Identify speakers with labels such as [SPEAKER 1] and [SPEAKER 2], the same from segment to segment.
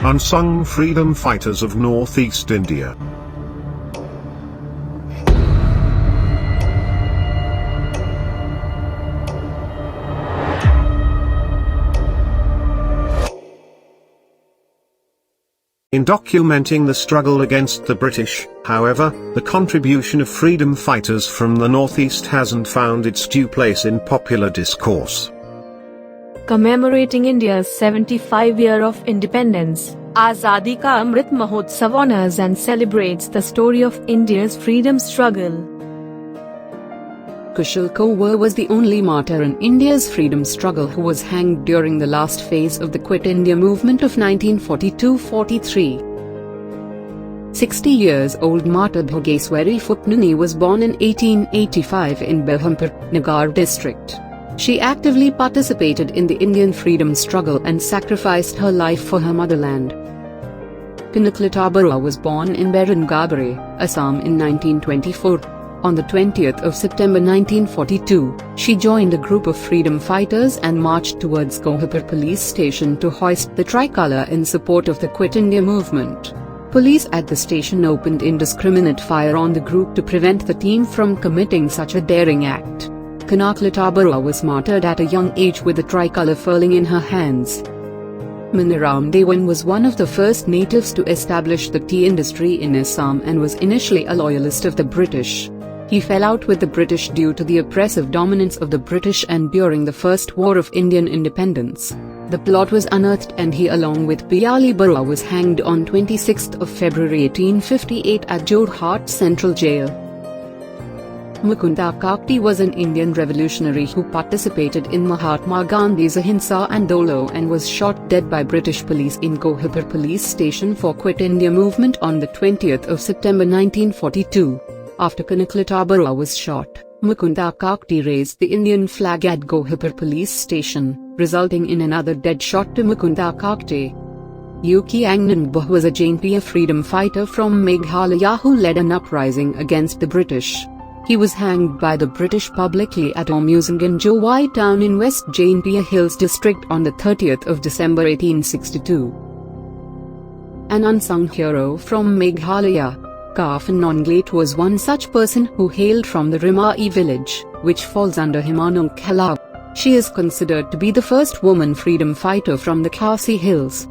[SPEAKER 1] Unsung freedom fighters of Northeast India. In documenting the struggle against the British, however, the contribution of freedom fighters from the Northeast hasn't found its due place in popular discourse.
[SPEAKER 2] Commemorating India's 75-year of independence, Azadi Ka Amrit Mahotsav honors and celebrates the story of India's freedom struggle.
[SPEAKER 3] Kushal Kanwar was the only martyr in India's freedom struggle who was hanged during the last phase of the Quit India movement of 1942-43. 60-year-old martyr Bhogeshwari Phupnuni was born in 1885 in Berhampur, Nagar district. She actively participated in the Indian freedom struggle and sacrificed her life for her motherland. Kanaklata Barua was born in Berengabare, Assam in 1924. On the 20th of September 1942, she joined a group of freedom fighters and marched towards Kohapur police station to hoist the tricolour in support of the Quit India movement. Police at the station opened indiscriminate fire on the group to prevent the team from committing such a daring act. Kanaklata Barua was martyred at a young age with the tricolour furling in her hands. Maniram Dewan was one of the first natives to establish the tea industry in Assam and was initially a loyalist of the British. He fell out with the British due to the oppressive dominance of the British and during the First War of Indian Independence. The plot was unearthed and he along with Piyali Barua was hanged on 26th of February 1858 at Jorhat Central Jail. Mukunda Kakti was an Indian revolutionary who participated in Mahatma Gandhi's Ahimsa Andolo and was shot dead by British police in Kohapur police station for Quit India movement on the 20th of September 1942. After Kanaklata Barua was shot, Mukunda Kakti raised the Indian flag at Kohapur police station, resulting in another dead shot to Mukunda Kakti. Yuki Angnanbah was a Jaintia freedom fighter from Meghalaya who led an uprising against the British. He was hanged by the British publicly at Unsung in Jowai town in West Jaintia Hills district on the 30th of December 1862. An unsung hero from Meghalaya, Kafan Nonglate was one such person who hailed from the Rimai village, which falls under Himanung Khala. She is considered to be the first woman freedom fighter from the Khasi Hills.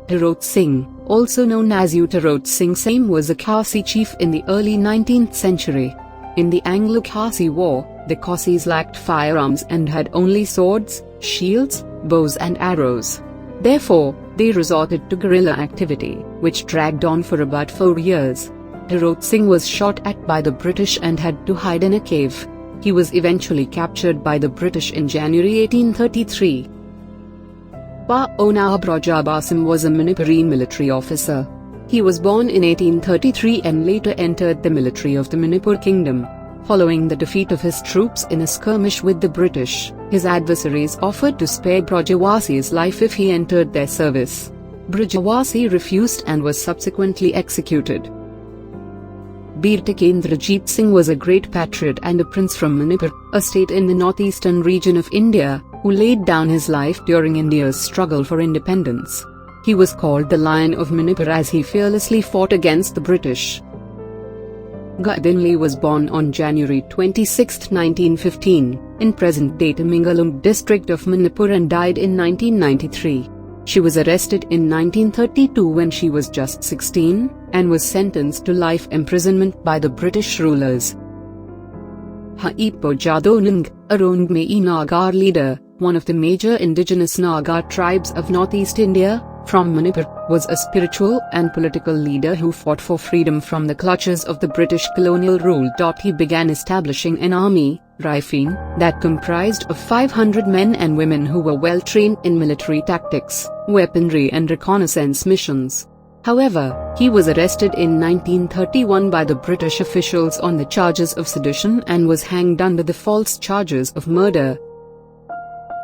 [SPEAKER 3] Tarot Singh, also known as Utarot Singh Same, was a Khasi chief in the early 19th century. In the Anglo-Khasi War, the Khasis lacked firearms and had only swords, shields, bows and arrows. Therefore, they resorted to guerrilla activity, which dragged on for about 4 years. Tarot Singh was shot at by the British and had to hide in a cave. He was eventually captured by the British in January 1833. Paona Brajabasim was a Manipuri military officer. He was born in 1833 and later entered the military of the Manipur Kingdom. Following the defeat of his troops in a skirmish with the British, his adversaries offered to spare Brajawasi's life if he entered their service. Brajawasi refused and was subsequently executed. Bir Tikendrajit Singh was a great patriot and a prince from Manipur, a state in the northeastern region of India, who laid down his life during India's struggle for independence. He was called the Lion of Manipur as he fearlessly fought against the British. Gadinli was born on January 26, 1915, in present-day Tamengalung district of Manipur and died in 1993. She was arrested in 1932 when she was just 16, and was sentenced to life imprisonment by the British rulers. Haipo Jadonung, a Rongmei Nagar leader, one of the major indigenous Nagar tribes of northeast India, from Manipur, was a spiritual and political leader who fought for freedom from the clutches of the British colonial rule. He began establishing an army, Rifin, that comprised of 500 men and women who were well trained in military tactics, weaponry and reconnaissance missions. However, he was arrested in 1931 by the British officials on the charges of sedition and was hanged under the false charges of murder.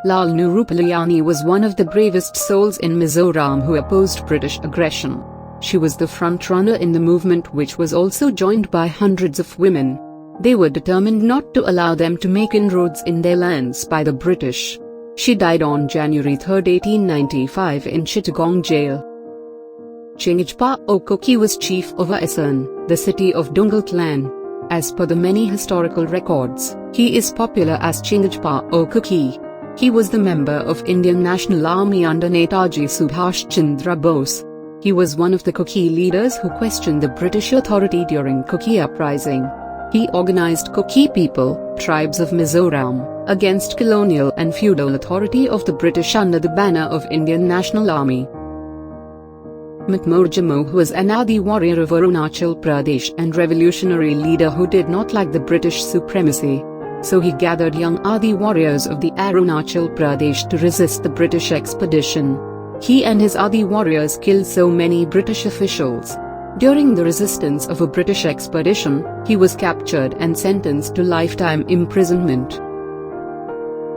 [SPEAKER 3] Lal Nurupalayani was one of the bravest souls in Mizoram who opposed British aggression. She was the front-runner in the movement, which was also joined by hundreds of women. They were determined not to allow them to make inroads in their lands by the British. She died on January 3, 1895 in Chittagong jail. Chingejpa Okuki was chief of Assam, the city of Dungal clan. As per the many historical records, he is popular as Chingejpa Okuki. He was the member of Indian National Army under Netaji Subhash Chandra Bose. He was one of the Kuki leaders who questioned the British authority during Kuki uprising. He organized Kuki people, tribes of Mizoram, against colonial and feudal authority of the British under the banner of Indian National Army. Matmorjamo was an Adi warrior of Arunachal Pradesh and revolutionary leader who did not like the British supremacy. So he gathered young Adi warriors of the Arunachal Pradesh to resist the British expedition. He and his Adi warriors killed so many British officials. During the resistance of a British expedition, he was captured and sentenced to lifetime imprisonment.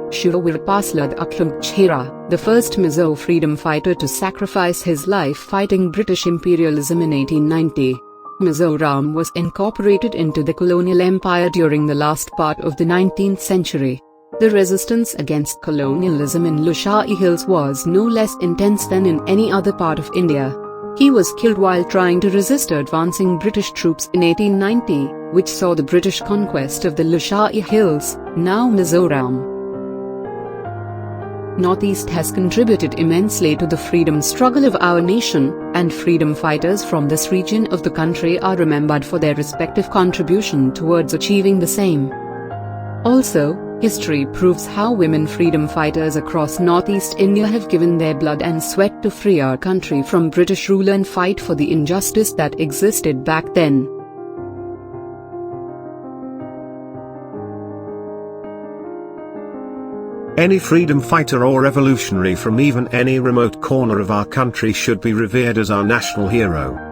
[SPEAKER 3] Shivawirpaslad Akram Chhera, the first Mizo freedom fighter to sacrifice his life fighting British imperialism in 1890. Mizoram was incorporated into the colonial empire during the last part of the 19th century. The resistance against colonialism in Lushai Hills was no less intense than in any other part of India. He was killed while trying to resist advancing British troops in 1890, which saw the British conquest of the Lushai Hills, now Mizoram. Northeast has contributed immensely to the freedom struggle of our nation, and freedom fighters from this region of the country are remembered for their respective contribution towards achieving the same. Also, history proves how women freedom fighters across Northeast India have given their blood and sweat to free our country from British rule and fight for the injustice that existed back then.
[SPEAKER 1] Any freedom fighter or revolutionary from even any remote corner of our country should be revered as our national hero.